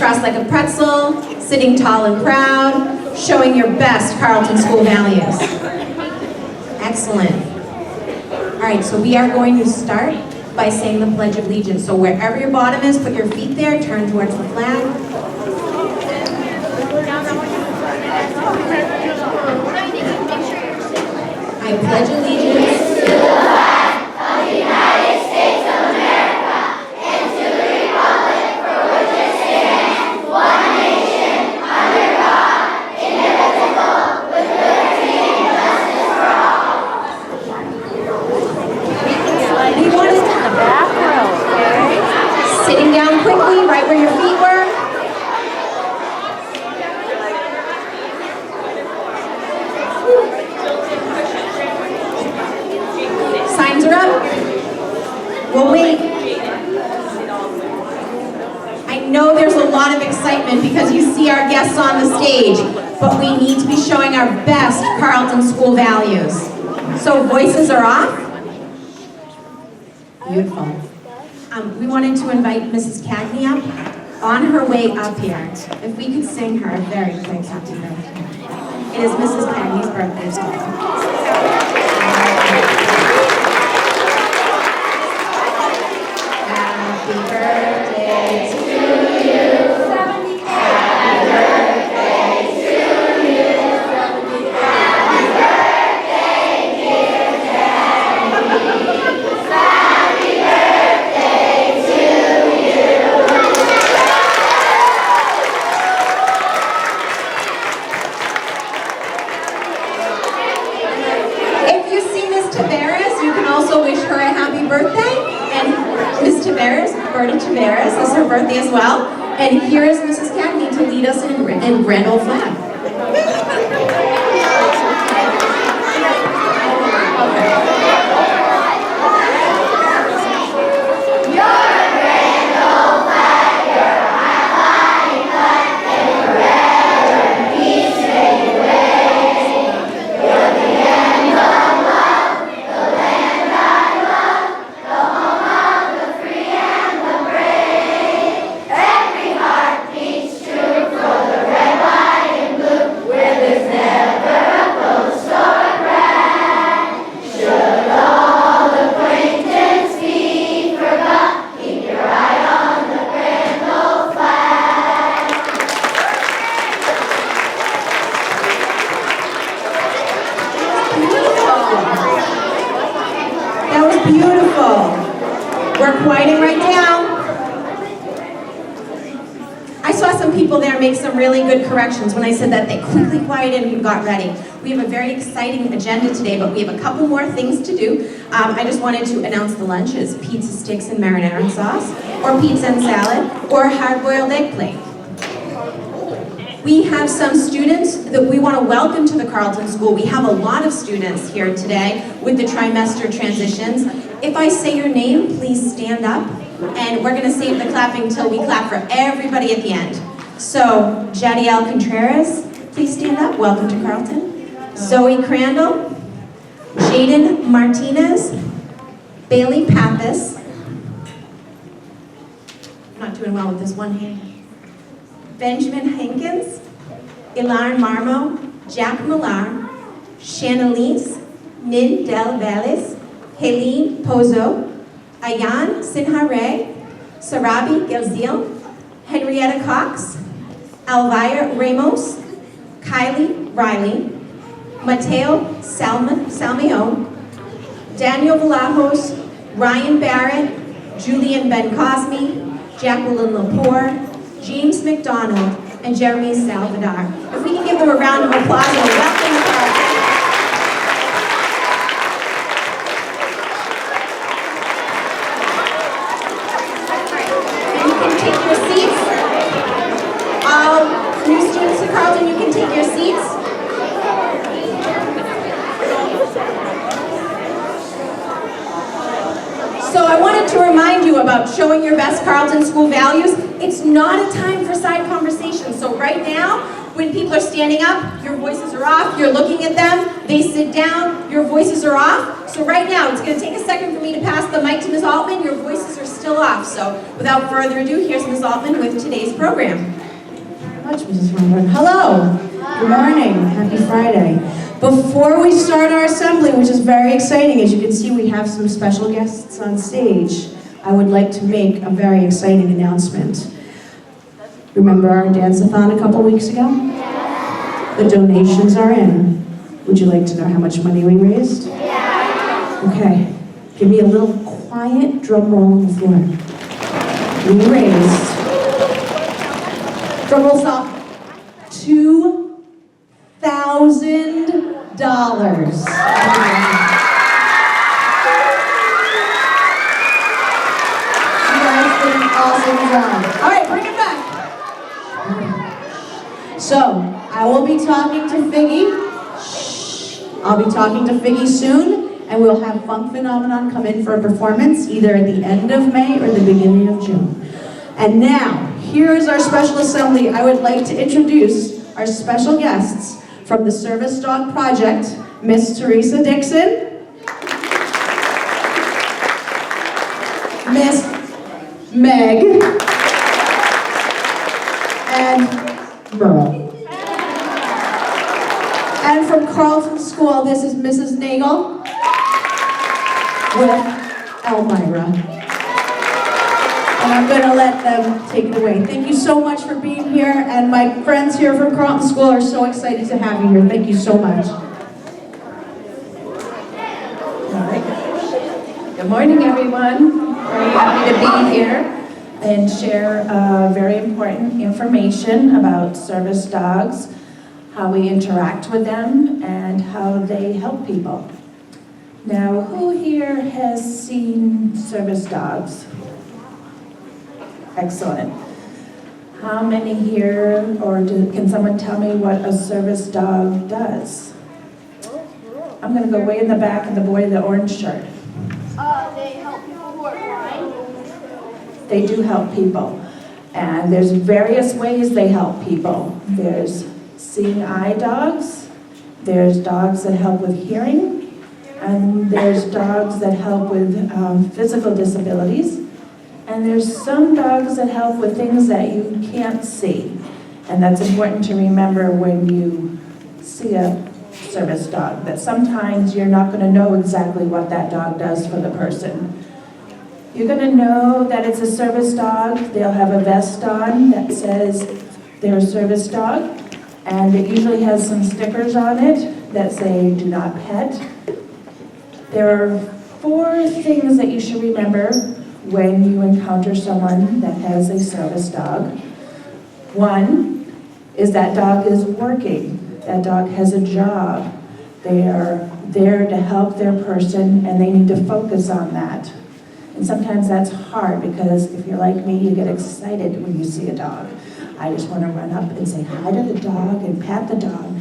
crisscross like a pretzel, sitting tall and proud, showing your best Carleton School values. Excellent. All right, so we are going to start by saying the Pledge of Allegiance. So wherever your bottom is, put your feet there, turn towards the flag. I pledge allegiance to the flag of the United States of America and to the republic for which it stands, one nation, under God, indivisible, with liberty and justice for all. You want to in the back row, okay? Sitting down quickly, right where your feet were. Signs are up. We'll wait. I know there's a lot of excitement because you see our guests on the stage, but we need to be showing our best Carleton School values. So voices are off. Beautiful. We wanted to invite Mrs. Cagney up. On her way up here, if we could sing her a very quick happy birthday. It is Mrs. Cagney's birthday today. Happy birthday to you. Happy birthday to you. Happy birthday, dear Daddy. Happy birthday to you. If you see Miss Tavares, you can also wish her a happy birthday. And Miss Tavares, Berta Tavares, is her birthday as well. And here is Mrs. Cagney to lead us in Grand Old Flag. Beautiful. We're quieting right down. I saw some people there make some really good corrections when I said that they quickly quieted and got ready. We have a very exciting agenda today, but we have a couple more things to do. I just wanted to announce the lunches: pizza sticks and marinara sauce, or pizza and salad, or hard-boiled egg plate. We have some students that we want to welcome to the Carleton School. We have a lot of students here today with the trimester transitions. If I say your name, please stand up, and we're going to save the clapping until we clap for everybody at the end. So, Jadiel Contreras, please stand up. Welcome to Carleton. Zoe Crandall, Jaden Martinez, Bailey Pappas. I'm not doing well with this one hand. Benjamin Hankins, Ilan Marmo, Jack Millar, Shanalise Nin Del Valles, Helene Pozo, Ayan Sinhare, Sarabi Gelzil, Henrietta Cox, Elvira Ramos, Kylie Riley, Mateo Salmion, Daniel Valajos, Ryan Barrett, Julian Ben Cosme, Jacqueline Lepore, James McDonald, and Jeremy Salvador. If we can give them a round of applause and a welcome to Carleton. And you can take your seats. All new students at Carleton, you can take your seats. So I wanted to remind you about showing your best Carleton School values. It's not a time for side conversation. So right now, When people are standing up, your voices are off. You're looking at them. They sit down. Your voices are off. So right now, it's going to take a second for me to pass the mic to Ms. Altman. Your voices are still off. So without further ado, here's Ms. Altman with today's program. Thank you very much, Mrs. Ronborn. Hello. Good morning. Happy Friday. Before we start our assembly, which is very exciting, as you can see, we have some special guests on stage. I would like to make a very exciting announcement. Remember our dance-a-thon a couple weeks ago? The donations are in. Would you like to know how much money we raised? Okay. Give me a little quiet drum roll on the floor. We raised, drum roll stop, $2,000. Awesome job. All right, bring it back. So, I will be talking to Figgy. I'll be talking to Figgy soon, and we'll have Funk Phenomenon come in for a performance either at the end of May or the beginning of June. And now, here is our special assembly. I would like to introduce our special guests from the Service Dog Project, Miss Teresa Dixon, Miss Meg, and Merle. And from Carleton School, this is Mrs. Nagel with Elmira. And I'm going to let them take it away. Thank you so much for being here, and my friends here from Carleton School are so excited to have you here. Thank you so much. All right. Good morning, everyone. Very happy to be here and share very important information about service dogs, how we interact with them, and how they help people. Now, who here has seen service dogs? Excellent. How many here, or can someone tell me what a service dog does? I'm going to go way in the back, and the boy in the orange shirt. They help people who are blind. They do help people, and there's various ways they help people. There's seeing eye dogs, there's dogs that help with hearing, and there's dogs that help with physical disabilities, and there's some dogs that help with things that you can't see. And that's important to remember when you see a service dog, that sometimes you're not going to know exactly what that dog does for the person. You're going to know that it's a service dog. They'll have a vest on that says they're a service dog, and it usually has some stickers on it that say do not pet. There are 4 things that you should remember when you encounter someone that has a service dog. 1 is that dog is working. That dog has a job. They are there to help their person, and they need to focus on that. And sometimes that's hard, because if you're like me, you get excited when you see a dog. I just want to run up and say hi to the dog and pat the dog.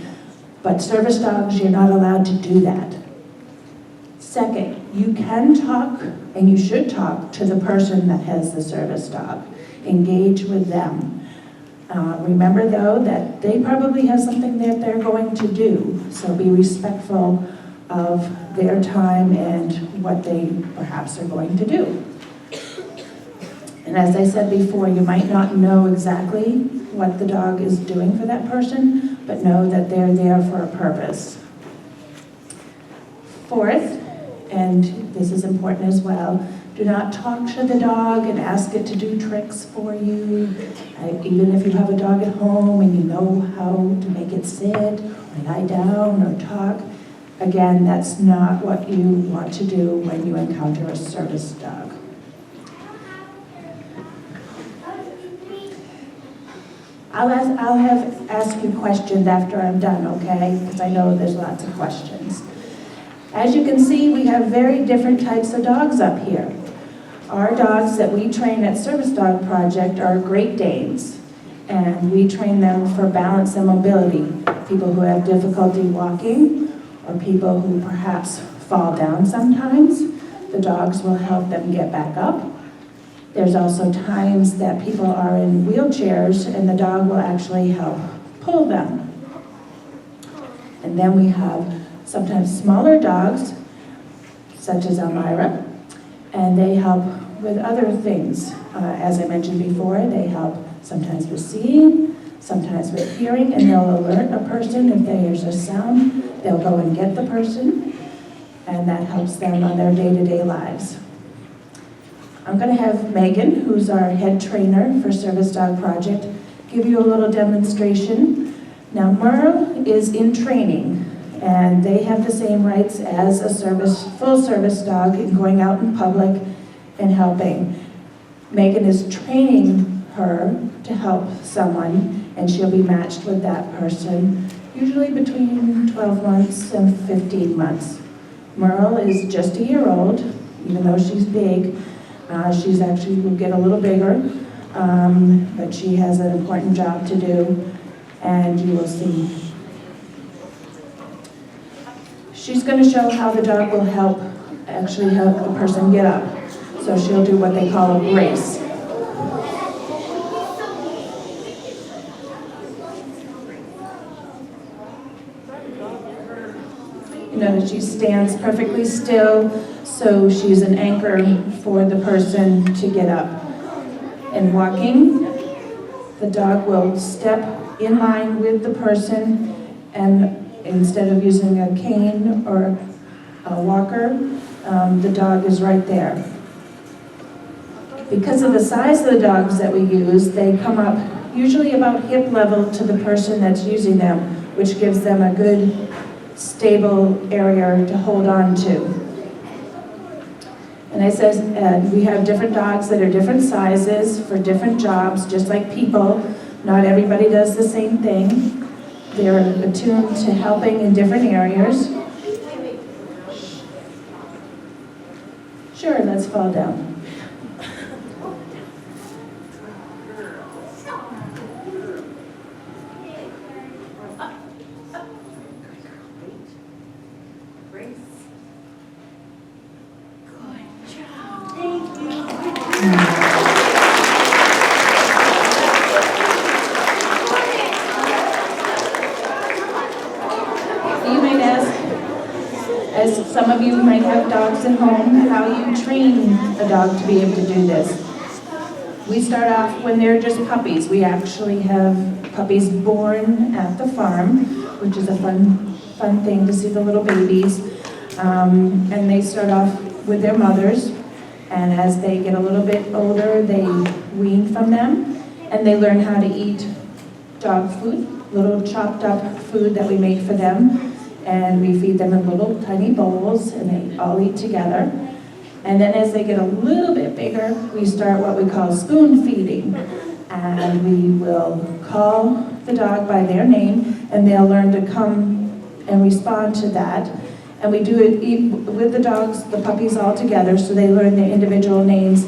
But service dogs, you're not allowed to do that. Second, you can talk, and you should talk to the person that has the service dog. Engage with them. Remember, though, that they probably have something that they're going to do, so be respectful of their time and what they perhaps are going to do. And as I said before, you might not know exactly what the dog is doing for that person, but know that they're there for a purpose. 4th, and this is important as well, do not talk to the dog and ask it to do tricks for you. Even if you have a dog at home and you know how to make it sit, or lie down, or talk, again, that's not what you want to do when you encounter a service dog. I'll ask you questions after I'm done, okay? Because I know there's lots of questions. As you can see, we have very different types of dogs up here. Our dogs that we train at Service Dog Project are Great Danes, and we train them for balance and mobility. People who have difficulty walking, or people who perhaps fall down sometimes, the dogs will help them get back up. There's also times that people are in wheelchairs, and the dog will actually help pull them. And then we have sometimes smaller dogs, such as Elmira, and they help with other things. As I mentioned before, they help sometimes with seeing, sometimes with hearing, and they'll alert a person if there's a sound. They'll go and get the person, and that helps them on their day-to-day lives. I'm going to have Megan, who's our head trainer for Service Dog Project, give you a little demonstration. Now, Merle is in training, and they have the same rights as a full-service dog in going out in public and helping. Megan is training her to help someone, and she'll be matched with that person, usually between 12 months and 15 months. Merle is just a year old, even though she's big. She's actually will get a little bigger, but she has an important job to do, and you will see. She's going to show how the dog will actually help the person get up. So she'll do what they call a brace. You know that she stands perfectly still, so she's an anchor for the person to get up. In walking, the dog will step in line with the person, and instead of using a cane or a walker, the dog is right there. Because of the size of the dogs that we use, they come up usually about hip level to the person that's using them, which gives them a good, stable area to hold on to. And I said, we have different dogs that are different sizes for different jobs, just like people. Not everybody does the same thing. They're attuned to helping in different areas. Sure, let's fall down. As some of you might have dogs at home, how you train a dog to be able to do this. We start off when they're just puppies. We actually have puppies born at the farm, which is a fun thing to see the little babies. And they start off with their mothers, and as they get a little bit older, they wean from them, and they learn how to eat dog food, little chopped up food that we make for them. And we feed them in little tiny bowls, and they all eat together. And then as they get a little bit bigger, we start what we call spoon feeding. And we will call the dog by their name, and they'll learn to come and respond to that. And we do it with the dogs, the puppies all together, so they learn their individual names,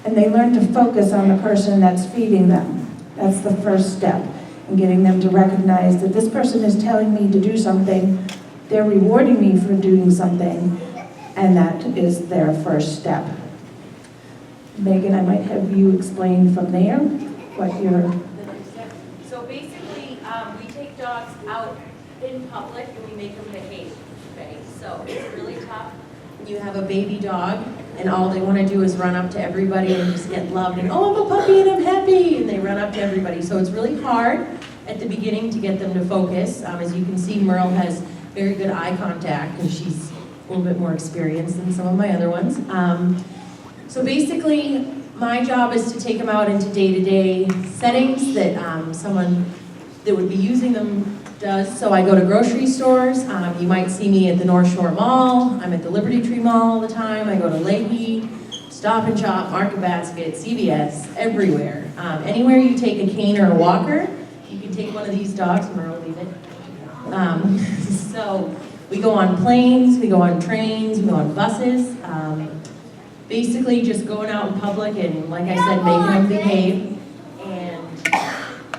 and they learn to focus on the person that's feeding them. That's the first step in getting them to recognize that this person is telling me to do something. They're rewarding me for doing something, and that is their first step. Megan, I might have you explain from there what you're... So basically, we take dogs out in public and we make them behave, okay? So it's really tough. You have a baby dog, and all they want to do is run up to everybody and just get loved, and oh, I'm a puppy and I'm happy, and they run up to everybody. So it's really hard at the beginning to get them to focus. As you can see, Merle has very good eye contact because she's a little bit more experienced than some of my other ones. So basically, my job is to take them out into day-to-day settings that someone that would be using them does. So I go to grocery stores. You might see me at the North Shore Mall. I'm at the Liberty Tree Mall all the time. I go to Leahy, Stop and Shop, Market Basket, CVS, everywhere. Anywhere you take a cane or a walker, you can take one of these dogs. Merle, leave it. So we go on planes, we go on trains, we go on buses. Basically just going out in public and, like I said, making them behave. And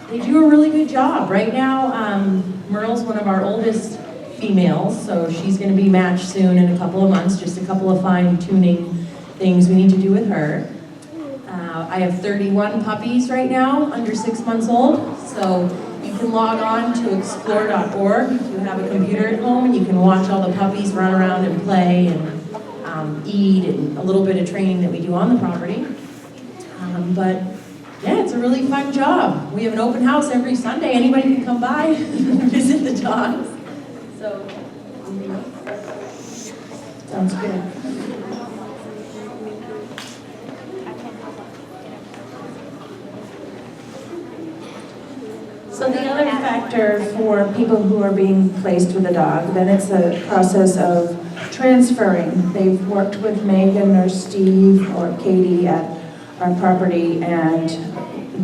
they do a really good job. Right now, Merle's one of our oldest females, so she's going to be matched soon in a couple of months, just a couple of fine-tuning things we need to do with her. I have 31 puppies right now, under 6 months old, so you can log on to explore.org if you have a computer at home, and you can watch all the puppies run around and play and eat, and a little bit of training that we do on the property. But yeah, it's a really fun job. We have an open house every Sunday. Anybody can come by and visit the dogs. So, Sounds good. So the other factor for people who are being placed with a dog, then it's a process of transferring. They've worked with Megan or Steve or Katie at our property and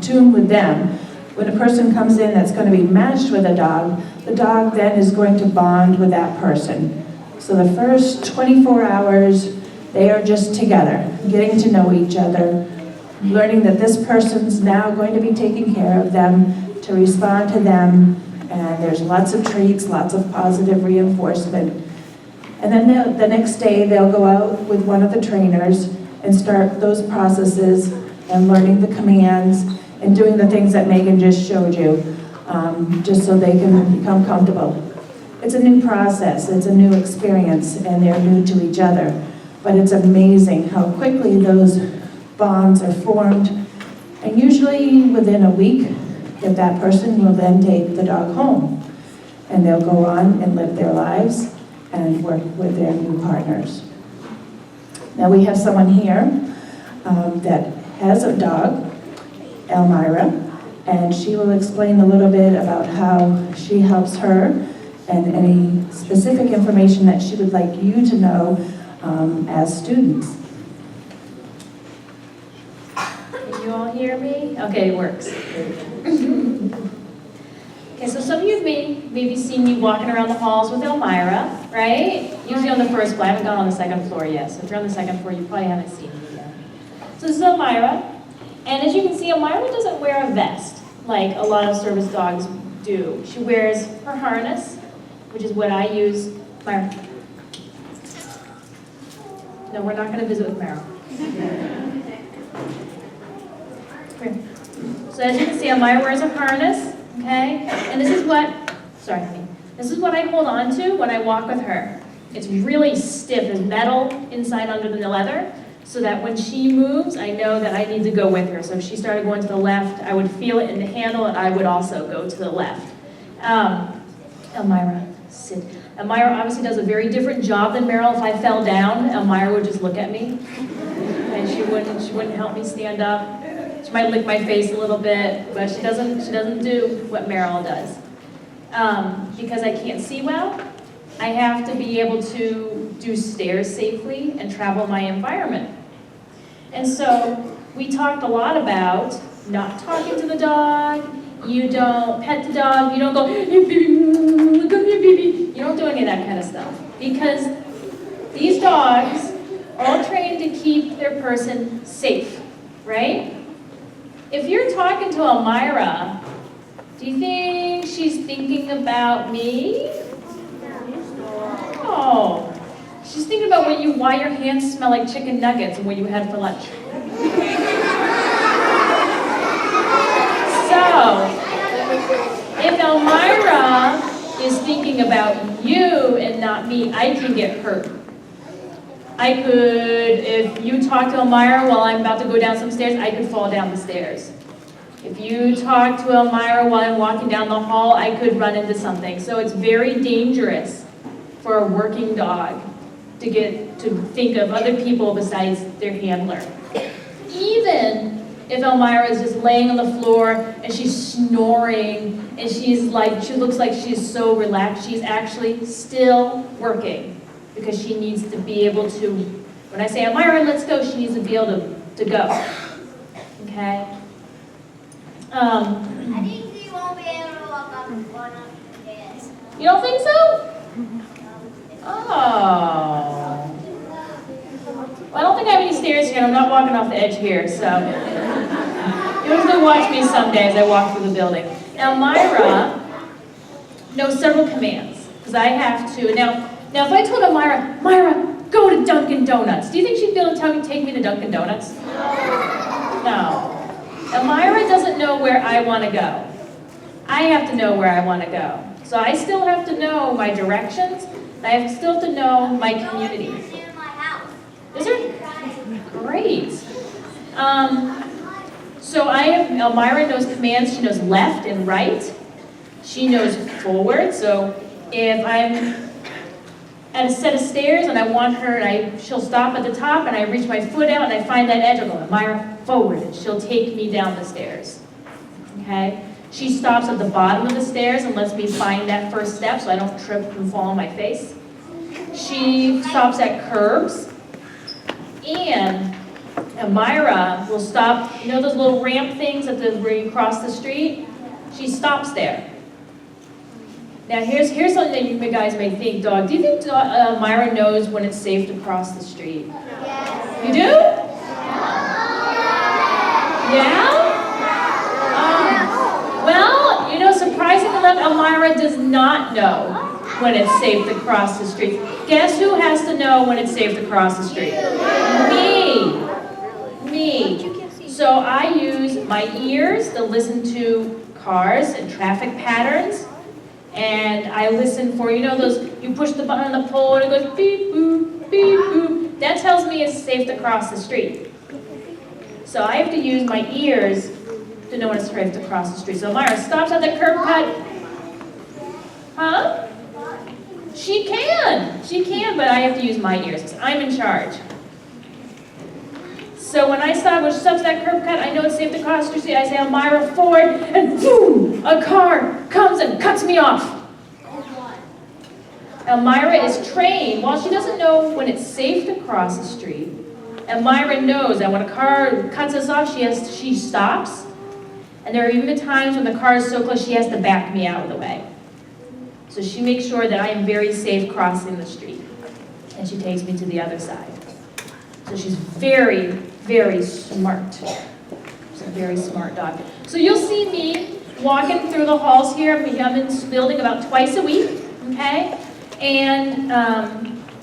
tune with them. When a person comes in that's going to be matched with a dog, the dog then is going to bond with that person. So the first 24 hours, they are just together, getting to know each other, learning that this person's now going to be taking care of them, to respond to them, and there's lots of treats, lots of positive reinforcement. And then the next day, they'll go out with one of the trainers and start those processes and learning the commands and doing the things that Megan just showed you, just so they can become comfortable. It's a new process, it's a new experience, and they're new to each other. But it's amazing how quickly those bonds are formed, and usually within a week, that person will then take the dog home, and they'll go on and live their lives and work with their new partners. Now we have someone here that has a dog, Elmira, and she will explain a little bit about how she helps her and any specific information that she would like you to know as students. Can you all hear me? Okay, it works. Okay, so some of you have maybe seen me walking around the halls with Elmira, right? Usually on the first floor. I haven't gone on the second floor yet, so if you're on the second floor, you probably haven't seen me yet. So this is Elmira, and as you can see, Elmira doesn't wear a vest like a lot of service dogs do. She wears her harness, which is what I use. Myra. No, we're not going to visit with Meryl. Come here. So as you can see, Elmira wears a harness, okay? And this is what I hold on to when I walk with her. It's really stiff, there's metal inside under the leather, so that when she moves, I know that I need to go with her. So if she started going to the left, I would feel it in the handle, and I would also go to the left. Elmira, sit. Elmira obviously does a very different job than Meryl. If I fell down, Elmira would just look at me, and she wouldn't help me stand up. She might lick my face a little bit, but she doesn't do what Meryl does. Because I can't see well, I have to be able to do stairs safely and travel my environment. And so we talked a lot about not talking to the dog. You don't pet the dog. You don't go, hey baby, come here baby. You don't do any of that kind of stuff. Because these dogs are all trained to keep their person safe, right? If you're talking to Elmira, do you think she's thinking about me? No. She's thinking about why your hands smell like chicken nuggets and what you had for lunch. So, if Elmira is thinking about you and not me, I can get hurt. I could, if you talk to Elmira while I'm about to go down some stairs, I could fall down the stairs. If you talk to Elmira while I'm walking down the hall, I could run into something. So it's very dangerous for a working dog to get to think of other people besides their handler. Even if Elmira is just laying on the floor and she's snoring and she looks like she's so relaxed, she's actually still working. Because she needs to be able to, when I say, Elmira, let's go, she needs to be able to go. Okay? I think we won't be able to walk up one of the stairs. You don't think so? Oh. Well, I don't think I have any stairs here, and I'm not walking off the edge here, so. You have to watch me someday as I walk through the building. Now, Elmira knows several commands, because I have to. Now, if I told Elmira, Myra, go to Dunkin' Donuts, do you think she'd be able to take me to Dunkin' Donuts? No. Elmira doesn't know where I want to go. I have to know where I want to go. So I still have to know my directions. I still have to know my community. Near my house. Is there? Great. So Elmira knows commands. She knows left and right. She knows forward. So if I'm at a set of stairs and I want her, and she'll stop at the top and I reach my foot out and I find that edge, I'll go, Elmira, forward, and she'll take me down the stairs. Okay? She stops at the bottom of the stairs and lets me find that first step so I don't trip and fall on my face. She stops at curbs. And Elmira will stop, you know those little ramp things where you cross the street? She stops there. Now here's something that you guys may think, do you think Elmira knows when it's safe to cross the street? Yes. You do? Yeah? Well, you know, surprisingly enough, Elmira does not know when it's safe to cross the street. Guess who has to know when it's safe to cross the street? Me. So I use my ears to listen to cars and traffic patterns. And I listen for, you know, you push the button on the pole and it goes beep, boop, beep, boop. That tells me it's safe to cross the street. So I have to use my ears to know when it's safe to cross the street. So Elmira stops at the curb cut. Huh? She can, but I have to use my ears because I'm in charge. So when she stops at that curb cut, I know it's safe to cross the street. I say, Elmira, forward, and boom, a car comes and cuts me off. Elmira is trained. While she doesn't know when it's safe to cross the street, Elmira knows that when a car cuts us off, she stops. And there are even times when the car is so close, she has to back me out of the way. So she makes sure that I am very safe crossing the street. And she takes me to the other side. So she's very, very smart. She's a very smart dog. So you'll see me walking through the halls here. We have in this building about twice a week, okay? And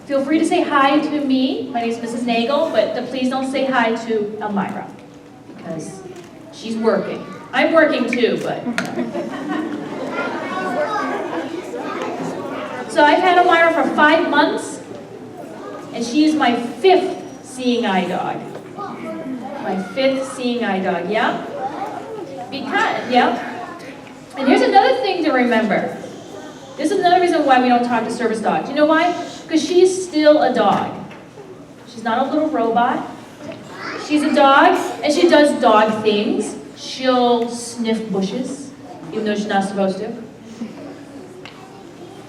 feel free to say hi to me. My name is Mrs. Nagel, but please don't say hi to Elmira because she's working. I'm working too, but... So I've had Elmira for 5 months, and she is my 5th seeing eye dog. My 5th seeing eye dog, yeah? And here's another thing to remember. This is another reason why we don't talk to service dogs. You know why? Because she's still a dog. She's not a little robot. She's a dog, and she does dog things. She'll sniff bushes, even though she's not supposed to.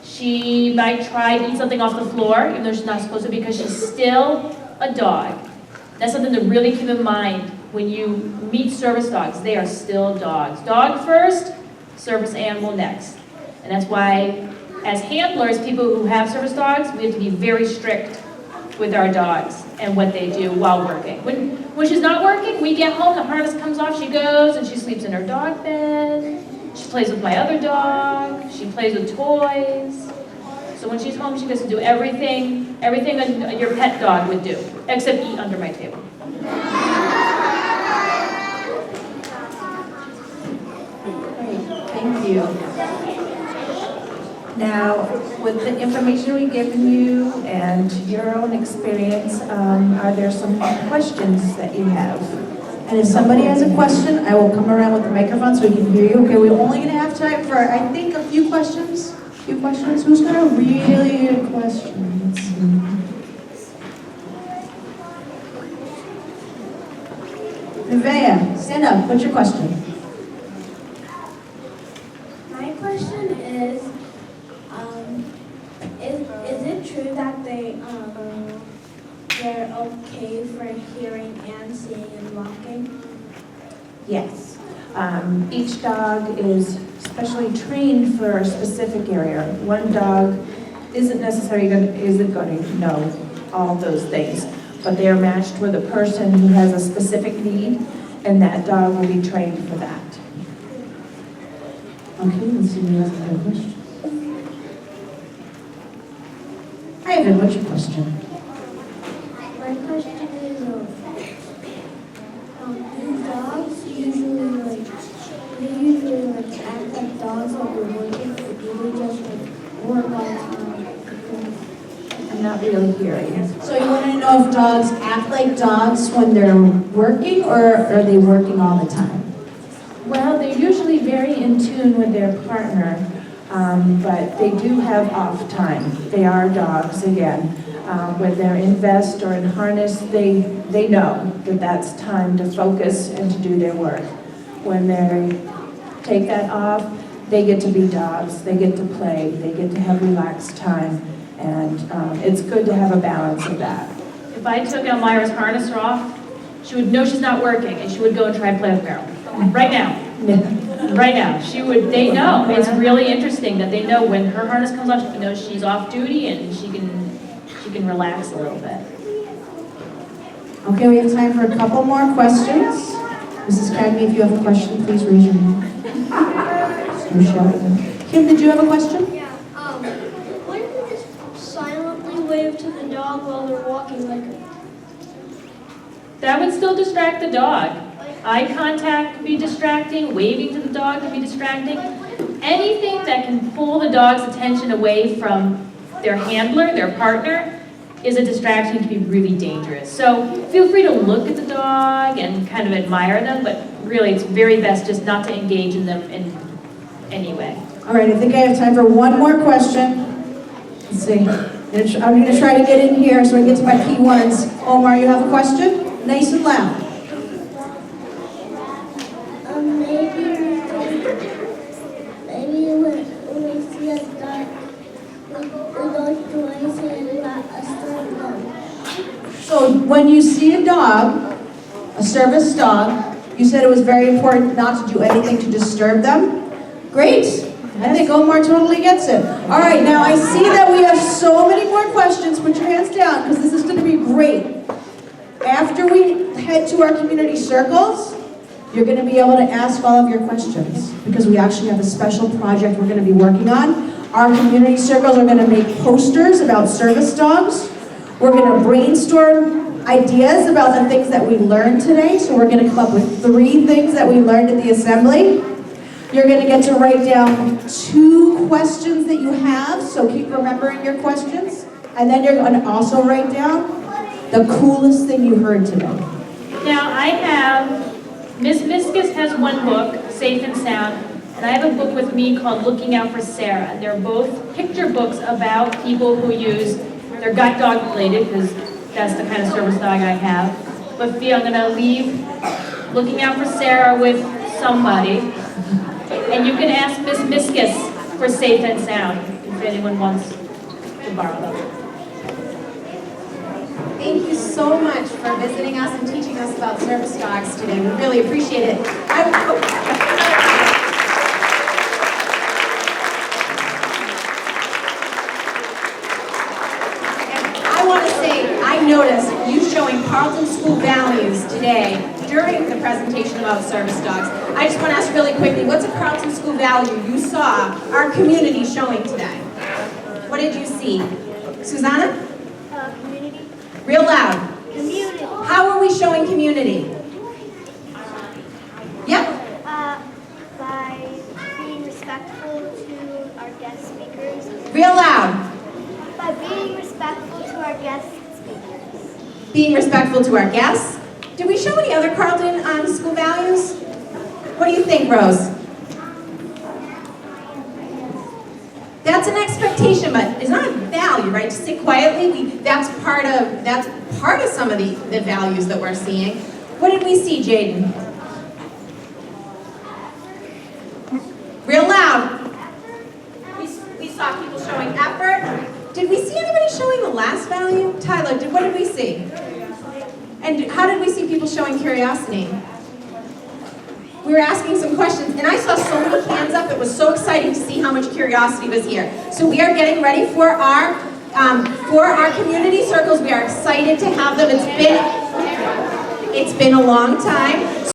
She might try to eat something off the floor, even though she's not supposed to, because she's still a dog. That's something to really keep in mind when you meet service dogs. They are still dogs. Dog first, service animal next. And that's why, as handlers, people who have service dogs, we have to be very strict with our dogs and what they do while working. When she's not working, we get home, the harness comes off, she goes and she sleeps in her dog bed. She plays with my other dog. She plays with toys. So when she's home, she gets to do everything your pet dog would do, except eat under my table. Great, thank you. Now, with the information we've given you and your own experience, are there some questions that you have? And if somebody has a question, I will come around with the microphone so we can hear you. Okay, we're only going to have time for, I think, a few questions. Who's got a really good question? Let's see. Nevaeh, stand up. What's your question? My question is it true that they're okay for hearing and seeing and walking? Yes. Each dog is specially trained for a specific area. One dog isn't going to know all those things, but they are matched with a person who has a specific need, and that dog will be trained for that. Okay, let's see who has another question. Ivan, what's your question? My question is, do dogs usually act like dogs not really hearing. So you want to know if dogs act like dogs when they're working, or are they working all the time? Well, they're usually very in tune with their partner, but they do have off time. They are dogs again. When they're in vest or in harness, they know that that's time to focus and to do their work. When they take that off, they get to be dogs, they get to play, they get to have relaxed time, and it's good to have a balance of that. If I took Elmira's harness off, she would know she's not working, and she would go and try and play with Meryl. Right now. Right now. They know. It's really interesting that they know when her harness comes off, she knows she's off duty, and she can relax a little bit. Okay, we have time for a couple more questions. Mrs. Cagney, if you have a question, please raise your hand. Kim, did you have a question? Yeah. Wouldn't you just silently wave to the dog while they're walking like That would still distract the dog. Eye contact could be distracting, waving to the dog could be distracting. Anything that can pull the dog's attention away from their handler, their partner, is a distraction, can be really dangerous. So feel free to look at the dog and kind of admire them, but really it's very best just not to engage in them in any way. All right, I think I have time for one more question. Let's see. I'm going to try to get in here so I can get to my key ones. Omar, you have a question? Nice and loud. maybe when we see a dog, we go to race and not disturb them. So when you see a dog, a service dog, you said it was very important not to do anything to disturb them? Great. I think Omar totally gets it. All right, now I see that we have so many more questions. Put your hands down because this is going to be great. After we head to our community circles, you're going to be able to ask all of your questions because we actually have a special project we're going to be working on. Our community circles are going to make posters about service dogs. We're going to brainstorm ideas about the things that we learned today. So we're going to come up with 3 things that we learned at the assembly. You're going to get to write down 2 questions that you have, so keep remembering your questions. And then you're going to also write down the coolest thing you heard today. Now I have, Miss Miskus has one book, Safe and Sound, and I have a book with me called Looking Out for Sarah. And they're both picture books about people who use, they're guide dog related because that's the kind of service dog I have. But I'm going to leave Looking Out for Sarah with somebody. And you can ask Miss Miskus for Safe and Sound if anyone wants to borrow them. Thank you so much for visiting us and teaching us about service dogs today. We really appreciate it. I want to say, I noticed you showing Carleton School values today during the presentation about service dogs. I just want to ask really quickly, what's a Carleton School value you saw our community showing today? What did you see? Susanna? Community. Real loud. Community. How are we showing community? Yep. By being respectful to our guest speakers. Real loud. By being respectful to our guest speakers. Being respectful to our guests. Did we show any other Carleton school values? What do you think, Rose? That's an expectation, but it's not a value, right? To sit quietly, that's part of some of the values that we're seeing. What did we see, Jaden? Real loud. We saw people showing effort. Did we see anybody showing the last value? Tyler, what did we see? And how did we see people showing curiosity? We were asking some questions, and I saw so many hands up. It was so exciting to see how much curiosity was here. So we are getting ready for our community circles. We are excited to have them. It's been a long time.